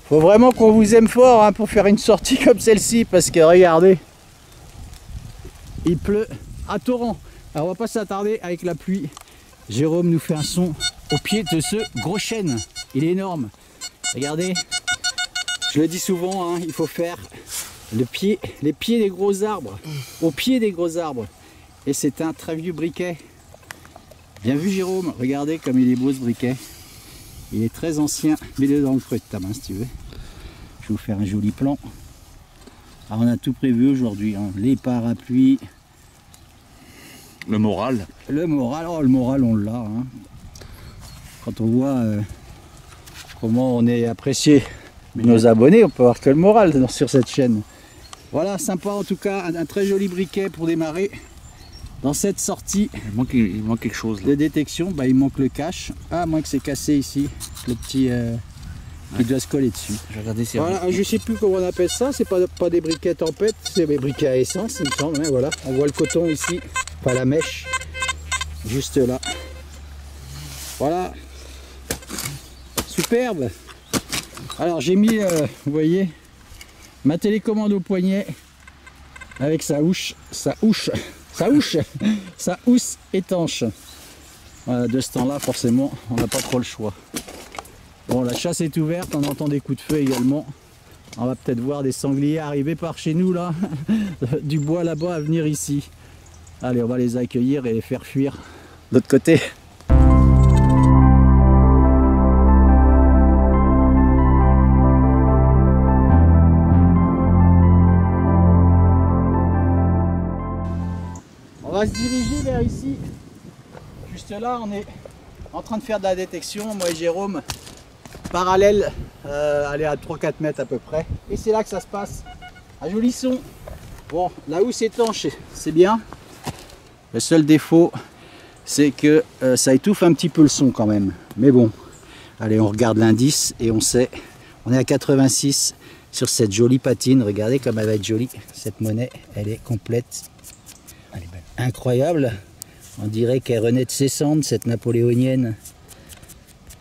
Faut vraiment qu'on vous aime fort hein, pour faire une sortie comme celle-ci, parce que regardez, il pleut à torrent. Alors on va pas s'attarder avec la pluie. Jérôme nous fait un son au pied de ce gros chêne. Il est énorme. Regardez, je le dis souvent, hein, il faut faire les pieds des gros arbres, au pied des gros arbres. Et c'est un très vieux briquet. Bien vu Jérôme, regardez comme il est beau ce briquet. Il est très ancien, mets-le dans le creux de ta main si tu veux. Je vais vous faire un joli plan. Alors on a tout prévu aujourd'hui, hein. Les parapluies. Le moral. Le moral, oh le moral on l'a. Hein. Quand on voit comment on est apprécié de nos abonnés, on peut avoir que le moral sur cette chaîne. Voilà, sympa en tout cas, un très joli briquet pour démarrer. Dans cette sortie, il manque quelque chose là. De détection, bah, il manque le cache. Ah, moins que c'est cassé ici, le petit qui doit se coller dessus. Je vais regarder si voilà, je sais plus comment on appelle ça, c'est pas des briquets tempête, c'est des briquets à essence, il me semble. Hein, voilà. On voit le coton ici, pas la mèche, juste là. Voilà, superbe. Alors j'ai mis, vous voyez, ma télécommande au poignet avec sa housse étanche. Voilà, de ce temps-là, forcément, on n'a pas trop le choix. Bon, la chasse est ouverte, on entend des coups de feu également. On va peut-être voir des sangliers arriver par chez nous, là. Du bois là-bas à venir ici. Allez, on va les accueillir et les faire fuir de l'autre côté. On va se diriger vers ici. Juste là, on est en train de faire de la détection, moi et Jérôme, parallèle, aller à 3-4 mètres à peu près. Et c'est là que ça se passe. Un joli son. Bon, la housse étanche, c'est bien. Le seul défaut, c'est que ça étouffe un petit peu le son quand même. Mais bon, allez, on regarde l'indice et on sait. On est à 86 sur cette jolie patine. Regardez comme elle va être jolie. Cette monnaie, elle est complète. Elle est belle. Incroyable. On dirait qu'elle renaît de ses cendres, cette napoléonienne.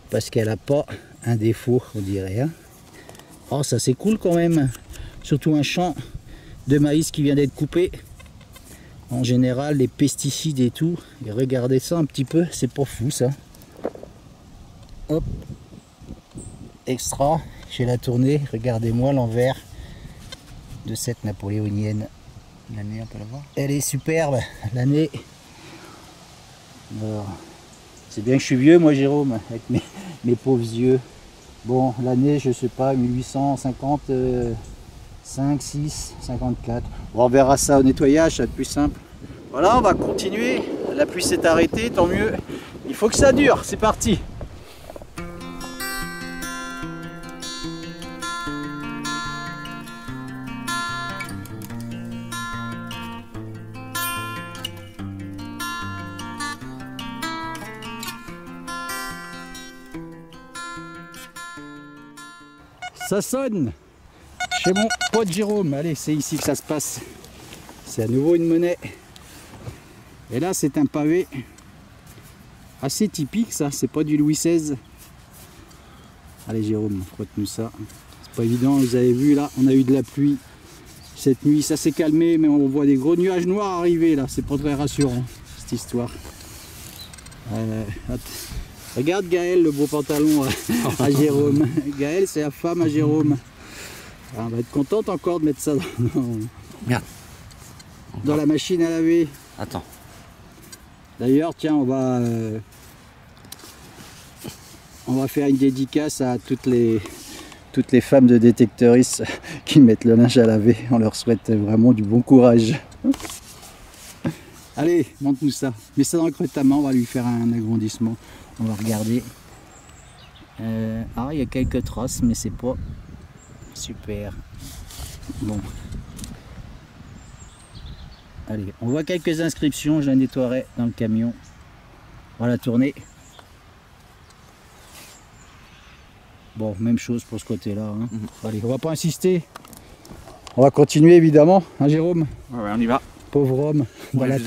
Parce qu'elle n'a pas un défaut, on dirait. Hein. Oh, ça c'est cool quand même. Surtout un champ de maïs qui vient d'être coupé. En général, les pesticides et tout. Et regardez ça un petit peu, c'est pas fou ça. Hop. Extra. J'ai la tournée. Regardez-moi l'envers de cette napoléonienne. L'année, on peut la voir. Elle est superbe, l'année. C'est bien que je suis vieux, moi, Jérôme, avec mes pauvres yeux. Bon, l'année, je sais pas, 1855, 6, 54. Bon, on verra ça au nettoyage, ça va être plus simple. Voilà, on va continuer. La pluie s'est arrêtée, tant mieux. Il faut que ça dure, c'est parti. Ça sonne chez mon pote Jérôme. Allez, c'est ici que ça se passe. C'est à nouveau une monnaie. Et là, c'est un pavé assez typique, ça. C'est pas du Louis XVI. Allez, Jérôme, frotte-nous ça. C'est pas évident, vous avez vu là, on a eu de la pluie cette nuit. Ça s'est calmé, mais on voit des gros nuages noirs arriver là. C'est pas très rassurant, cette histoire. Regarde Gaël, le beau pantalon à Jérôme. Gaël, c'est la femme à Jérôme. Alors, on va être contente encore de mettre ça Merde. Dans la machine à laver. Attends. D'ailleurs, tiens, on va faire une dédicace à toutes les femmes de détecteuristes qui mettent le linge à laver. On leur souhaite vraiment du bon courage. Allez, montre-nous ça. Mets ça dans le creux de ta main, on va lui faire un agrandissement. On va regarder. Ah, il y a quelques traces, mais c'est pas super. Bon. Allez, on voit quelques inscriptions, je la nettoierai dans le camion. On va la tourner. Bon, même chose pour ce côté-là. Hein. Allez, on va pas insister. On va continuer évidemment, hein Jérôme? Ouais, on y va. Pauvre homme, dans la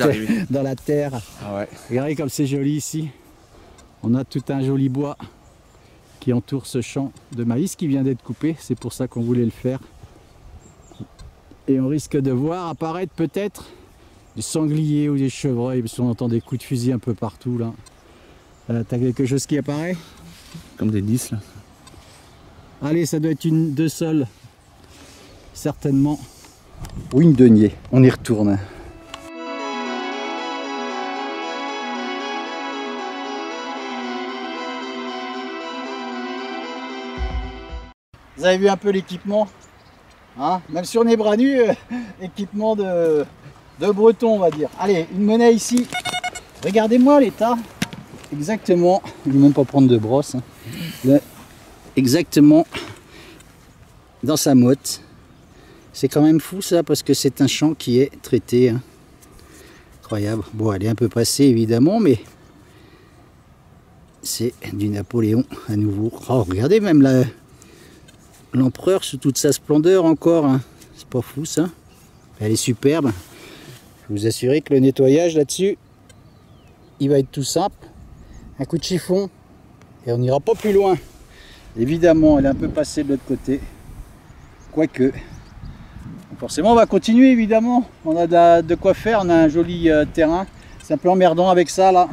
terre. Ah ouais. Regardez comme c'est joli ici. On a tout un joli bois. qui entoure ce champ de maïs qui vient d'être coupé. C'est pour ça qu'on voulait le faire. Et on risque de voir apparaître peut-être des sangliers ou des chevreuils, parce qu'on entend des coups de fusil un peu partout là. T'as quelque chose qui apparaît? Comme des 10 là. Allez, ça doit être une de sol, certainement. Ou une denier. On y retourne. Vous avez vu un peu l'équipement, hein? Même si on est bras nus, équipement de breton on va dire. Allez, une monnaie ici. Regardez-moi l'état. Exactement, il ne même pas prendre de brosse. Hein. Là, exactement dans sa motte. C'est quand même fou ça parce que c'est un champ qui est traité. Hein. Incroyable. Bon, elle est un peu passée évidemment, mais c'est du Napoléon à nouveau. Oh, regardez même la... l'empereur sous toute sa splendeur encore, hein. C'est pas fou ça. Elle est superbe. Je vous assure que le nettoyage là-dessus, il va être tout simple. Un coup de chiffon et on n'ira pas plus loin. Évidemment, elle est un peu passée de l'autre côté. Quoique, forcément on va continuer évidemment. On a de quoi faire, on a un joli terrain. C'est un peu emmerdant avec ça là.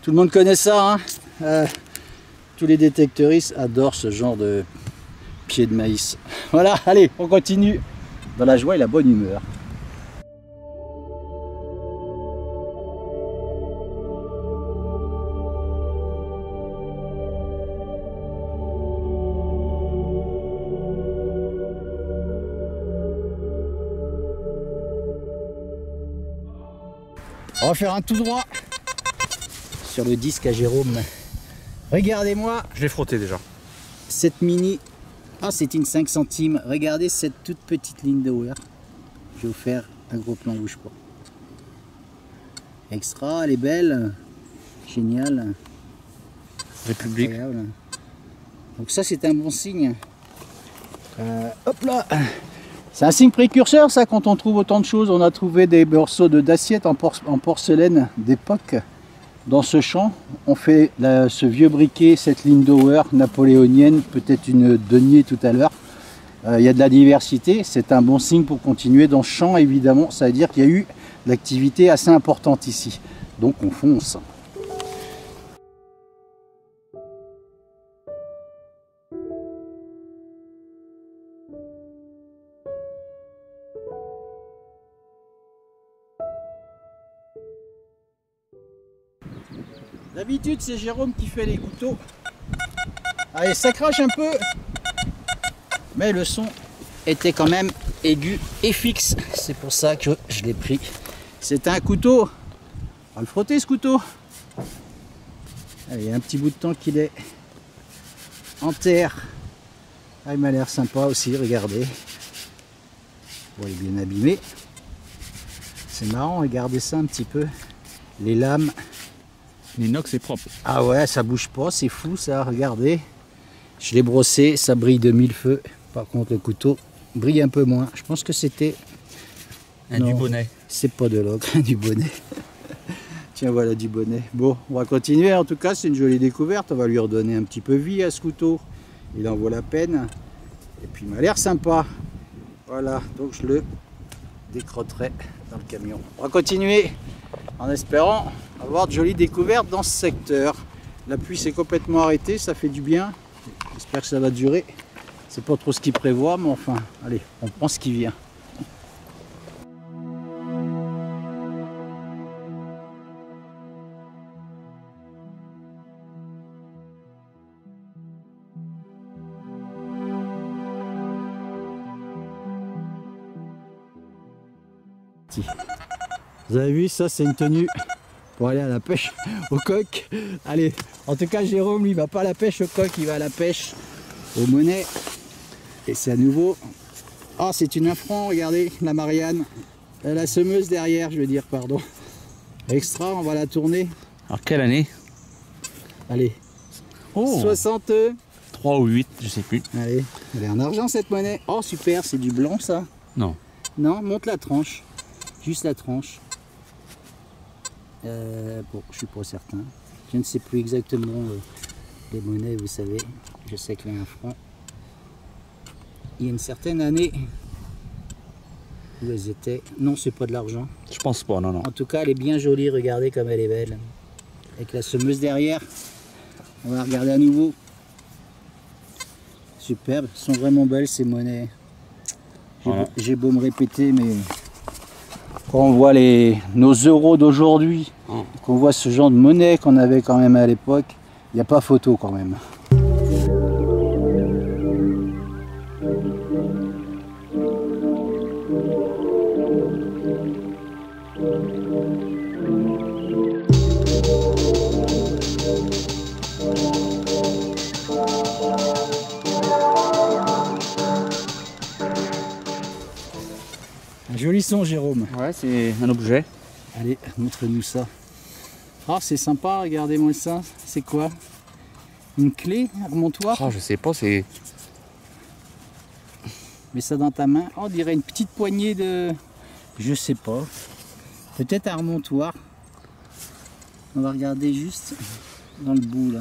Tout le monde connaît ça, hein. Tous les détecteuristes adorent ce genre de pied de maïs. Voilà, allez, on continue dans la joie et la bonne humeur. On va faire un tout droit sur le disque à Jérôme. Regardez-moi. Je l'ai frotté déjà. Cette mini, ah c'est une 5 centimes. Regardez cette toute petite ligne de wear. Je vais vous faire un gros plan, bouge pas. Extra, elle est belle, géniale. République. Incroyable. Donc ça c'est un bon signe. Hop là. C'est un signe précurseur ça quand on trouve autant de choses. On a trouvé des morceaux d'assiettes en porcelaine d'époque. Dans ce champ, on fait ce vieux briquet, cette Lindauer napoléonienne, peut-être une denier tout à l'heure. Il y a de la diversité, c'est un bon signe pour continuer dans ce champ évidemment. Ça veut dire qu'il y a eu de l'activité assez importante ici. Donc on fonce. D'habitude c'est Jérôme qui fait les couteaux. Allez, ça crache un peu, mais le son était quand même aigu et fixe. C'est pour ça que je l'ai pris. C'est un couteau. On va le frotter ce couteau. Allez, il y a un petit bout de temps qu'il est en terre. Ah, il m'a l'air sympa aussi, regardez. Bon, il est bien abîmé. C'est marrant, regardez ça un petit peu. Les lames. L'inox est propre. Ah ouais, ça bouge pas, c'est fou ça, regardez. Je l'ai brossé, ça brille de mille feux. Par contre, le couteau brille un peu moins. Je pense que c'était... Un Dubonnet. C'est pas de l'ocre, du bonnet. Tiens, voilà du bonnet. Bon, on va continuer. En tout cas, c'est une jolie découverte. On va lui redonner un petit peu vie à ce couteau. Il en vaut la peine. Et puis, il m'a l'air sympa. Voilà, donc je le décrotterai dans le camion. On va continuer en espérant avoir de jolies découvertes dans ce secteur. La pluie s'est complètement arrêtée, ça fait du bien. J'espère que ça va durer. C'est pas trop ce qu'il prévoit, mais enfin, allez, on prend ce qui vient. Vous avez vu, ça c'est une tenue pour aller à la pêche au coq. Allez, en tout cas Jérôme lui il va pas à la pêche au coq, il va à la pêche au monnet. Et c'est à nouveau, ah c'est une affront, regardez la Marianne, la semeuse derrière je veux dire, pardon. Extra, on va la tourner. Alors quelle année? Allez, 60. 3 ou 8, je sais plus. Allez, elle est en argent cette monnaie. Oh super, c'est du blanc ça. Non. Non, monte la tranche. Juste la tranche. Bon, je suis pas certain. Je ne sais plus exactement les monnaies, vous savez, je sais que les 1 franc, il y a une certaine année où elles étaient... Non, c'est pas de l'argent. Je pense pas, non, non. En tout cas, elle est bien jolie, regardez comme elle est belle. Avec la semeuse derrière. On va regarder à nouveau. Superbe, elles sont vraiment belles ces monnaies. J'ai beau me répéter, mais quand on voit nos euros d'aujourd'hui, qu'on voit ce genre de monnaie qu'on avait quand même à l'époque, il n'y a pas photo quand même. Un joli son, Jérôme. Ouais, c'est un objet. Allez, montre-nous ça. Ah, c'est sympa, regardez-moi ça. C'est quoi? Une clé, un remontoir? Oh, je sais pas, c'est... Mets ça dans ta main. Oh, on dirait une petite poignée de... Je sais pas. Peut-être un remontoir. On va regarder juste dans le bout, là.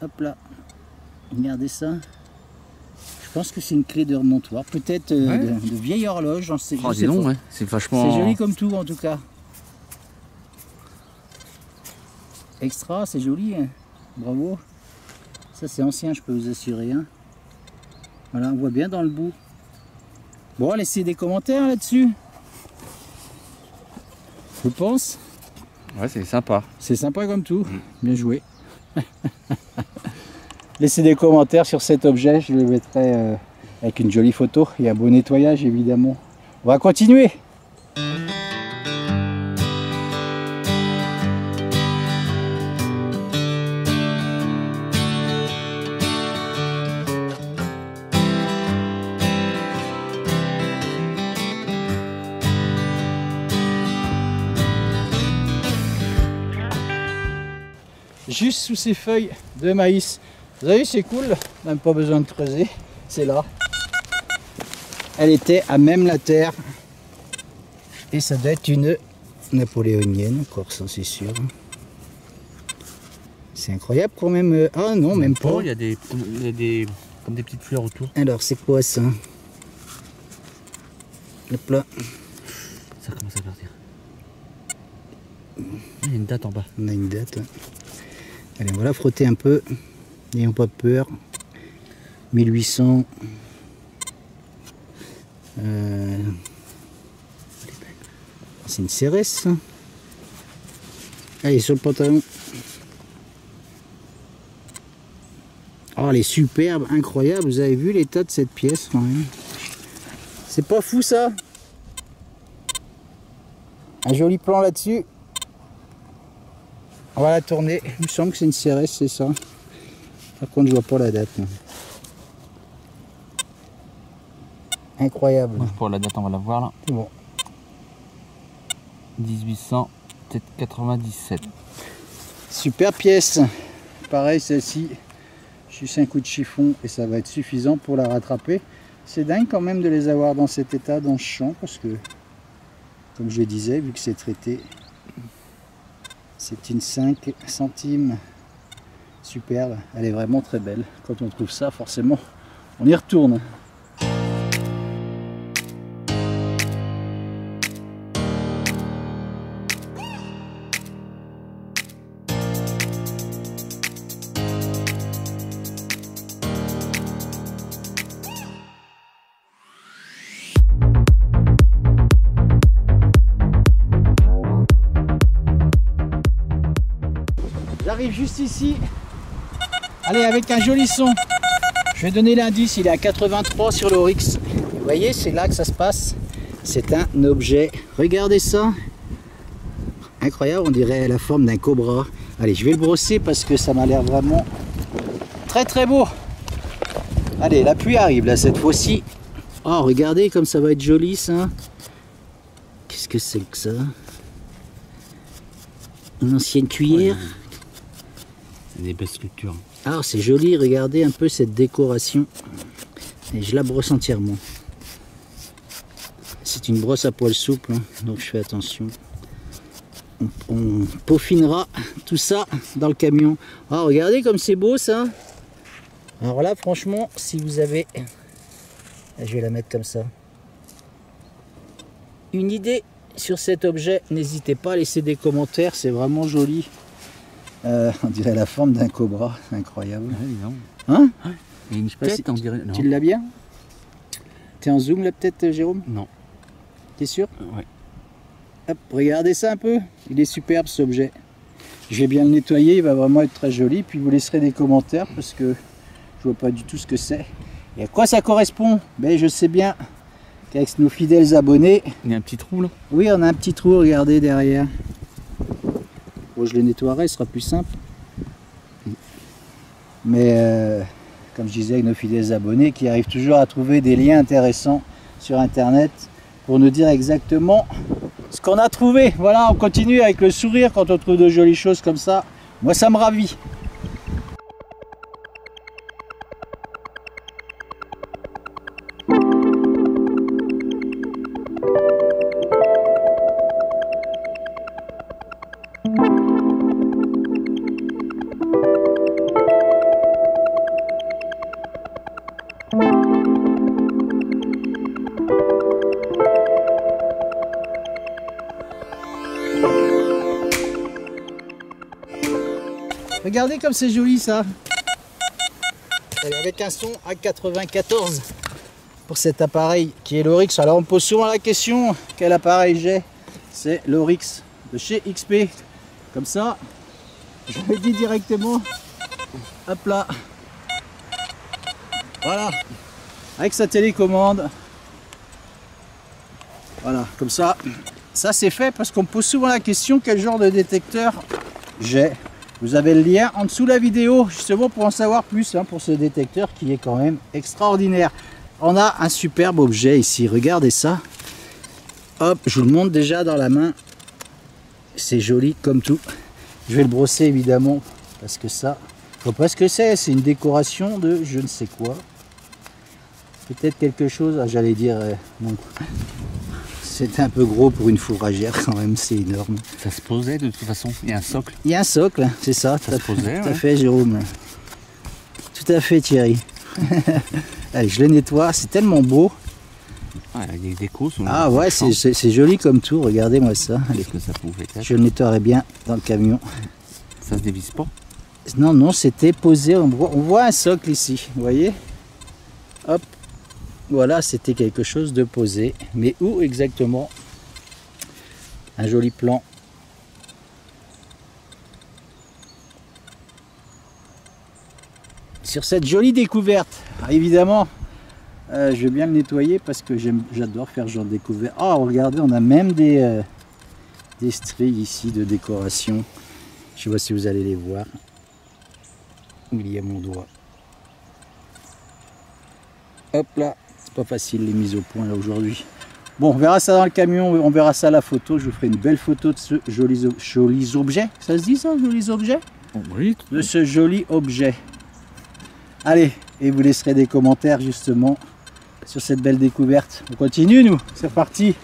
Hop là. Regardez ça. Je pense que c'est une clé de remontoir. Peut-être de vieille horloge, j'en sais, Oh, dis donc, ouais. C'est vachement... C'est joli comme tout, en tout cas. Extra, c'est joli, hein. Bravo. Ça, c'est ancien, je peux vous assurer, hein. Voilà, on voit bien dans le bout. Bon, laissez des commentaires là-dessus. Je pense. Ouais, c'est sympa. C'est sympa comme tout. Bien joué. Laissez des commentaires sur cet objet. Je le mettrai avec une jolie photo et un beau nettoyage, évidemment. On va continuer. Juste sous ces feuilles de maïs. Vous avez vu, c'est cool, même pas besoin de creuser, c'est là. Elle était à même la terre. Et ça doit être une napoléonienne, encore ça c'est sûr. C'est incroyable quand même. Ah non, même pas. Il y a des comme des petites fleurs autour. Alors c'est quoi ça? Hop là. Ça commence à partir. Il y a une date en bas. On a une date. Allez, on va la frotter un peu. N'ayons pas peur. 1800. C'est une Cérès. Allez, sur le pantalon. Oh, elle est superbe, incroyable. Vous avez vu l'état de cette pièce quand même. C'est pas fou ça? Un joli plan là-dessus. On va la tourner. Il me semble que c'est une Cérès, c'est ça. Par contre, je vois pas la date. Non. Incroyable. Moi, pour la date, on va la voir là. C'est bon. 1897. Super pièce. Pareil, celle-ci. Juste un coup de chiffon et ça va être suffisant pour la rattraper. C'est dingue quand même de les avoir dans cet état, dans ce champ, parce que, comme je disais, vu que c'est traité, c'est une 5 centimes. Superbe, elle est vraiment très belle. Quand on trouve ça, forcément, on y retourne. J'arrive juste ici. Allez, avec un joli son. Je vais donner l'indice, il est à 83 sur l'Oryx. Vous voyez, c'est là que ça se passe. C'est un objet. Regardez ça. Incroyable, on dirait la forme d'un cobra. Allez, je vais le brosser parce que ça m'a l'air vraiment très très beau. Allez, la pluie arrive là cette fois-ci. Oh, regardez comme ça va être joli ça. Qu'est-ce que c'est que ça? Une ancienne cuillère. Ouais, c'est des belles sculptures. Ah, c'est joli, regardez un peu cette décoration. Et je la brosse entièrement. C'est une brosse à poil souple, hein, donc je fais attention. on peaufinera tout ça dans le camion. Ah, regardez comme c'est beau ça. Alors là, franchement, si vous avez... Je vais la mettre comme ça. Une idée sur cet objet, n'hésitez pas à laisser des commentaires, c'est vraiment joli. On dirait la forme d'un cobra, c'est incroyable. Ouais, hein? Il y a une tête, on dirait. Non. Tu l'as bien? T'es en zoom là peut-être, Jérôme? Non. T'es sûr? Ouais. Hop, regardez ça un peu, il est superbe cet objet. Je vais bien le nettoyer, il va vraiment être très joli, puis vous laisserez des commentaires parce que je vois pas du tout ce que c'est. Et à quoi ça correspond? Ben, je sais bien qu'avec nos fidèles abonnés... Il y a un petit trou là? Oui, on a un petit trou, regardez derrière. Bon, je le nettoierai, ce sera plus simple. Mais comme je disais, avec nos fidèles abonnés qui arrivent toujours à trouver des liens intéressants sur internet pour nous dire exactement ce qu'on a trouvé. Voilà, on continue avec le sourire quand on trouve de jolies choses comme ça. Moi, ça me ravit. Regardez comme c'est joli ça. Avec un son à 94 pour cet appareil qui est l'Oryx. Alors on me pose souvent la question quel appareil j'ai. C'est l'Oryx de chez XP. Comme ça, je le dis directement. Hop là. Voilà. Avec sa télécommande. Voilà, comme ça. Ça c'est fait parce qu'on me pose souvent la question quel genre de détecteur j'ai. Vous avez le lien en dessous de la vidéo, justement pour en savoir plus, hein, pour ce détecteur qui est quand même extraordinaire. On a un superbe objet ici, regardez ça. Hop, je vous le montre déjà dans la main. C'est joli comme tout. Je vais le brosser évidemment, parce que ça, je vois pas ce que c'est une décoration de je ne sais quoi. Peut-être quelque chose, j'allais dire, non. C'est un peu gros pour une fourragère quand même, c'est énorme. Ça se posait de toute façon, il y a un socle. Il y a un socle, c'est ça. Ça se posait, tout à fait, Jérôme. Tout à fait, Thierry. Allez, je le nettoie, c'est tellement beau. Ah, il y a des décos. Ah ouais, c'est joli comme tout, regardez-moi ça. Allez, que ça pouvait être. je le nettoierai bien dans le camion. Ça se dévisse pas? Non, non, c'était posé, on voit un socle ici, vous voyez? Hop. Voilà, c'était quelque chose de posé. Mais où exactement? Un joli plan. Sur cette jolie découverte. Alors, évidemment, je vais bien le nettoyer parce que j'adore faire ce genre de découverte. Oh, regardez, on a même des stries ici de décoration. Je sais pas si vous allez les voir. Il y a mon doigt. Hop là. Pas facile les mises au point là aujourd'hui. Bon, on verra ça dans le camion, on verra ça à la photo. Je vous ferai une belle photo de ce joli objet. Ça se dit ça, jolis objets? Oui. De ce joli objet. Allez, et vous laisserez des commentaires justement sur cette belle découverte. On continue nous, c'est reparti.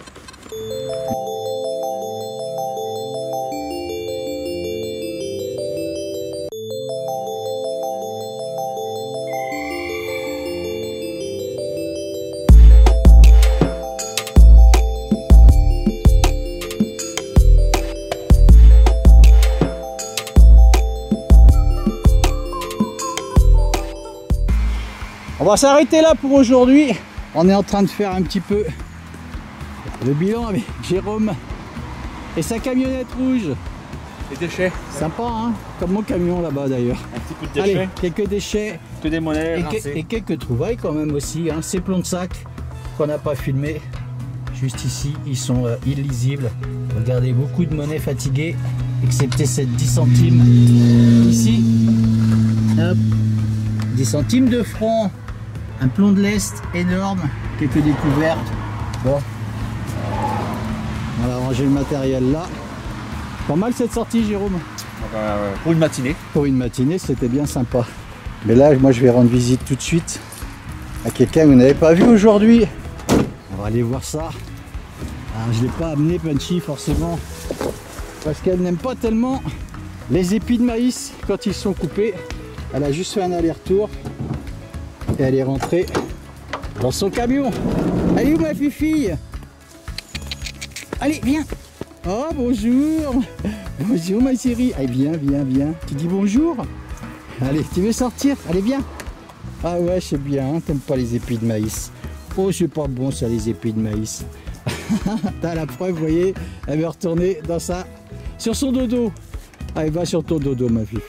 On va s'arrêter là pour aujourd'hui. On est en train de faire un petit peu le bilan avec Jérôme et sa camionnette rouge. Les déchets. Sympa, hein? Comme mon camion là-bas d'ailleurs. Un petit coup de déchets. Allez, quelques déchets. Que des monnaies. Et quelques trouvailles quand même aussi. Hein. Ces plombs de sac qu'on n'a pas filmé. Juste ici, ils sont illisibles. Regardez, beaucoup de monnaies fatiguées, excepté cette 10 centimes ici. Hop. 10 centimes de francs. Un plomb de lest énorme, quelques découvertes. Bon, on va ranger le matériel là. Pas mal cette sortie, Jérôme. Pour une matinée. Pour une matinée, c'était bien sympa. Mais là, moi, je vais rendre visite tout de suite à quelqu'un que vous n'avez pas vu aujourd'hui. On va aller voir ça. Alors, je ne l'ai pas amené, Punchy, forcément. parce qu'elle n'aime pas tellement les épis de maïs quand ils sont coupés. Elle a juste fait un aller-retour et elle est rentrée dans son camion. Elle est où ma fille? Allez, viens. Oh, bonjour. Bonjour ma chérie. Allez, viens, viens, viens. Tu dis bonjour? Allez, tu veux sortir? Allez, viens. Ah ouais, c'est bien, t'aimes pas les épis de maïs. Oh, c'est pas bon ça, les épis de maïs. T'as la preuve, vous voyez, elle veut retourner sur son dodo. Allez, va sur ton dodo, ma fille.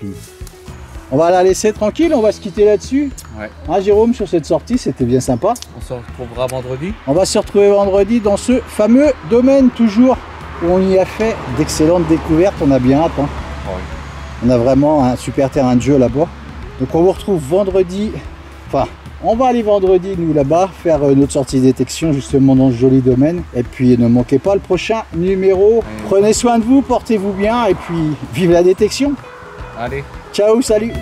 On va la laisser tranquille, on va se quitter là-dessus. Ouais. Hein, Jérôme, sur cette sortie, c'était bien sympa. On se retrouvera vendredi. On va se retrouver vendredi dans ce fameux domaine, toujours, où on y a fait d'excellentes découvertes. On a bien hâte. Hein. Ouais. On a vraiment un super terrain de jeu là-bas. Donc on vous retrouve vendredi. Enfin, on va aller vendredi, nous, là-bas, faire notre sortie de détection, justement, dans ce joli domaine. Et puis, ne manquez pas le prochain numéro. Prenez soin de vous, portez-vous bien, et puis, vive la détection. Allez. Ciao, salut.